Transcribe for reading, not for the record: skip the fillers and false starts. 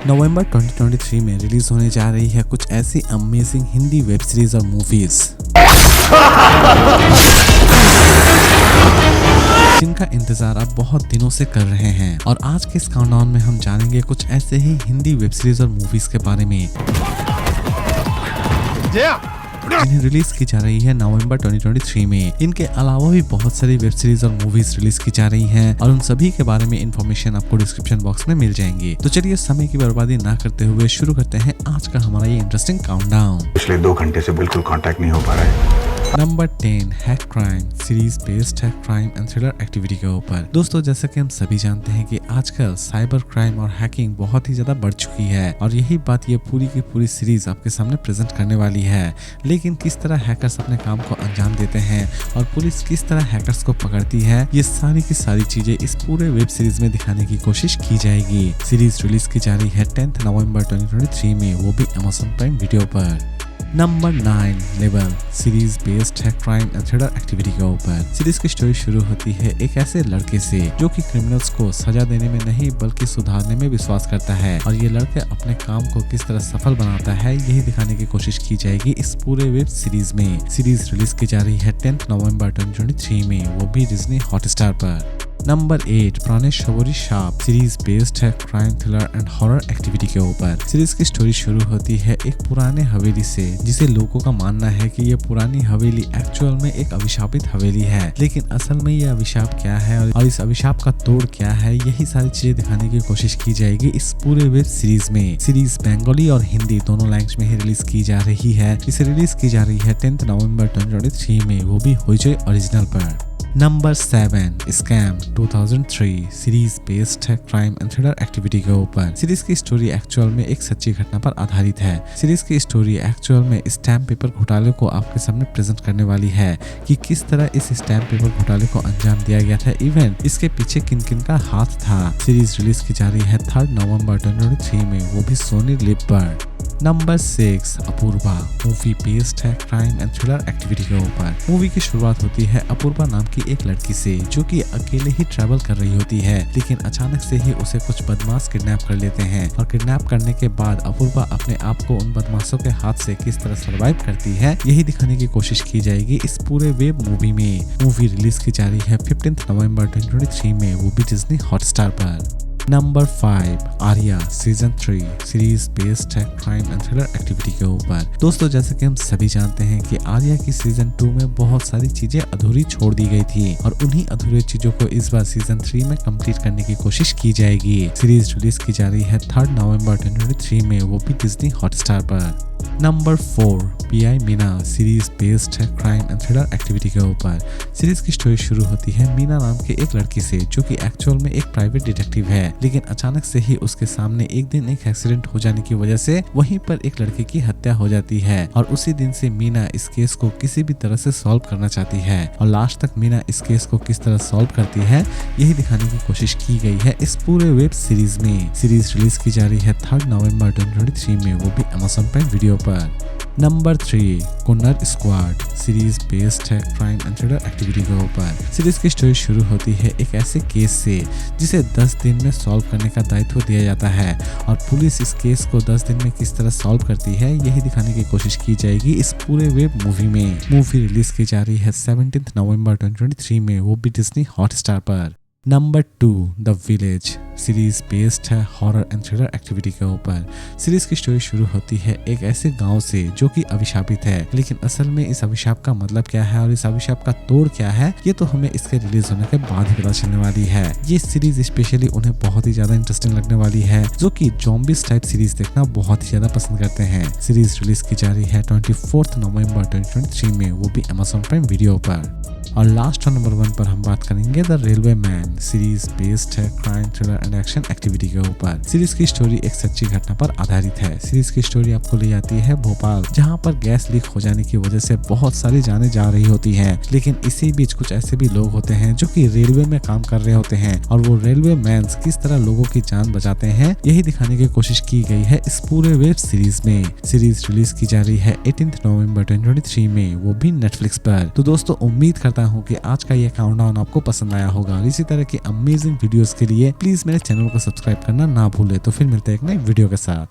नवंबर 2023 में रिलीज होने जा रही है कुछ ऐसी अमेजिंग हिंदी वेब सीरीज और मूवीज जिनका इंतजार आप बहुत दिनों से कर रहे हैं। और आज के इस काउंटडाउन में हम जानेंगे कुछ ऐसे ही हिंदी वेब सीरीज और मूवीज के बारे में इन्हें रिलीज की जा रही है नवंबर 2023 में। इनके अलावा भी बहुत सारी वेब सीरीज और मूवीज रिलीज की जा रही हैं और उन सभी के बारे में इंफॉर्मेशन आपको डिस्क्रिप्शन बॉक्स में मिल जाएंगी। तो चलिए समय की बर्बादी ना करते हुए शुरू करते हैं आज का हमारा ये इंटरेस्टिंग काउंटडाउन। पिछले 2 घंटे से बिल्कुल कांटेक्ट नहीं हो पा रहा है। Number 10 hack crime series based है क्राइम एंड थ्रिलर एक्टिविटी के ऊपर। दोस्तों जैसा कि हम सभी जानते हैं कि आजकल साइबर क्राइम और हैकिंग बहुत ही ज्यादा बढ़ चुकी है और यही बात ये पूरी की पूरी सीरीज आपके सामने प्रेजेंट करने वाली है। लेकिन किस तरह हैकर्स अपने काम को अंजाम देते हैं और पुलिस किस तरह हैकर्स को पकड़ती है, ये सारी की सारी चीजें इस पूरे वेब सीरीज में दिखाने की कोशिश की जाएगी। सीरीज रिलीज की जा रही है 10 नवंबर 2023 में, वो भी Amazon प्राइम वीडियो पर। नंबर 9 लेवल सीरीज बेस्ड है क्राइम एंड थ्रिलर एक्टिविटी के ऊपर। सीरीज की स्टोरी शुरू होती है एक ऐसे लड़के से जो कि क्रिमिनल्स को सजा देने में नहीं बल्कि सुधारने में विश्वास करता है और ये लड़के अपने काम को किस तरह सफल बनाता है यही दिखाने की कोशिश की जाएगी इस पूरे वेब सीरीज में। सीरीज रिलीज की जा रही है 10 नवंबर 2023 में, वो भी डिज्नी हॉटस्टार पर। नंबर 8 पुराने शबरी शाप सीरीज बेस्ड है crime thriller and horror activity के ऊपर। सीरीज की स्टोरी शुरू होती है एक पुराने हवेली से जिसे लोगों का मानना है कि ये पुरानी हवेली एक्चुअल में एक अभिशापित हवेली है। लेकिन असल में ये अभिशाप क्या है और इस अभिशाप का तोड़ क्या है, यही सारी चीजें दिखाने की कोशिश की जाएगी इस पूरे वेब सीरीज में। सीरीज बंगाली और हिंदी दोनों लैंग्वेज में ही रिलीज की जा रही है। इसे रिलीज की जा रही है 10 नवंबर 2023 में, वो भी होइजॉय ओरिजिनल पर। नंबर 7 स्कैम 2003 सीरीज बेस्ड है क्राइम एंड थ्रिलर एक्टिविटी के ऊपर। सीरीज की स्टोरी एक्चुअल में एक सच्ची घटना पर आधारित है। सीरीज की स्टोरी एक्चुअल में स्टैम्प पेपर घोटाले को आपके सामने प्रेजेंट करने वाली है कि किस तरह इस स्टैम्प पेपर घोटाले को अंजाम दिया गया था, इवन इसके पीछे किन किन का हाथ था। सीरीज रिलीज की जा रही है 3 नवंबर 2023 में, वो भी सोनी लिव पर। नंबर 6 अपूर्वा मूवी बेस्ड है क्राइम एंड थ्रिलर एक्टिविटी के ऊपर। मूवी की शुरुआत होती है अपूर्वा नाम की एक लड़की से जो कि अकेले ही ट्रैवल कर रही होती है, लेकिन अचानक से ही उसे कुछ बदमाश किडनैप कर लेते हैं और किडनैप करने के बाद अपूर्वा अपने आप को उन बदमाशों के हाथ से किस तरह सर्वाइव करती है यही दिखाने की कोशिश की जाएगी इस पूरे वेब मूवी में। मूवी रिलीज की जा रही है 15 नवंबर 2023 में, वो भी डिज्नी हॉटस्टार पर। Number 5 Arya season 3 series based है क्राइम एंड थ्रिलर एक्टिविटी के ऊपर। दोस्तों जैसे कि हम सभी जानते हैं कि आर्या की सीजन 2 में बहुत सारी चीजें अधूरी छोड़ दी गई थी और उन्हीं अधूरी चीजों को इस बार सीजन 3 में कंप्लीट करने की कोशिश की जाएगी। सीरीज रिलीज की जा रही है 3 नवंबर 2023 में, वो भी डिज्नी हॉटस्टार पर। Number 4 pi Meena series based है क्राइम एंड थ्रिलर एक्टिविटी के ऊपर। सीरीज की स्टोरी शुरू होती है मीना नाम के एक लड़की से जो कि एक्चुअल में एक प्राइवेट डिटेक्टिव है, लेकिन अचानक से ही उसके सामने एक दिन एक एक्सीडेंट हो जाने की वजह से वहीं पर एक लड़के की हत्या हो जाती है और उसी दिन से मीना इस केस को किसी भी तरह से सॉल्व करना चाहती है और लास्ट तक मीना इस केस को किस तरह सॉल्व करती है यही दिखाने की कोशिश की गई है इस पूरे वेब सीरीज में। सीरीज रिलीज की जा रही है 3 नवंबर 2023 में, वो भी Amazon प्राइम वीडियो पर। Number 3 Kunar squad series based है क्राइम एंड थ्रिलर एक्टिविटी के ऊपर। सीरीज की स्टोरी शुरू होती है एक ऐसे केस से जिसे 10 दिन में सॉल्व करने का दायित्व दिया जाता है और पुलिस इस केस को 10 दिन में किस तरह सॉल्व करती है यही दिखाने की कोशिश की जाएगी इस पूरे वेब मूवी में। मूवी रिलीज की जा रही है 17 नवंबर 2023 में, वो भी डिज्नी हॉटस्टार पर। Number 2 the village series based है हॉरर एंड थ्रिलर एक्टिविटी के ऊपर। सीरीज की स्टोरी शुरू होती है एक ऐसे गांव से जो कि अभिशापित है, लेकिन असल में इस अभिशाप का मतलब क्या है और इस अभिशाप का तोड़ क्या है ये तो हमें इसके रिलीज होने के बाद ही पता चलने वाली है। ये सीरीज स्पेशली उन्हें बहुत ही ज्यादा इंटरेस्टिंग लगने वाली है जो कि ज़ॉम्बीज टाइप सीरीज देखना बहुत ही ज्यादा पसंद करते हैं। सीरीज रिलीज की जा रही है 24 नवंबर 2023 में, वो भी Amazon प्राइम वीडियो पर। और लास्ट नंबर 1 पर हम बात करेंगे the railway man series based है crime thriller and action activity के ऊपर। सीरीज की स्टोरी एक सच्ची घटना पर आधारित है। सीरीज की स्टोरी आपको ले जाती है भोपाल, जहां पर गैस लीक हो जाने की वजह से बहुत सारी जानें जा रही होती हैं, लेकिन इसी बीच कुछ ऐसे भी लोग होते हैं जो कि रेलवे में काम कर रहे होते हैं और वो रेलवे मैन्स किस तरह लोगों की जान बचाते हैं यही दिखाने की कोशिश की गई है इस पूरे वेब सीरीज में। सीरीज रिलीज की जा रही है 18 नवंबर 2023 में, वो भी नेटफ्लिक्स पर। तो दोस्तों उम्मीद करता हूँ कि आज का ये काउंटडाउन आपको पसंद आया होगा। इसी तरह की अमेजिंग वीडियोस के लिए प्लीज मेरे चैनल को सब्सक्राइब करना ना भूले। तो फिर मिलते हैं एक नई वीडियो के साथ।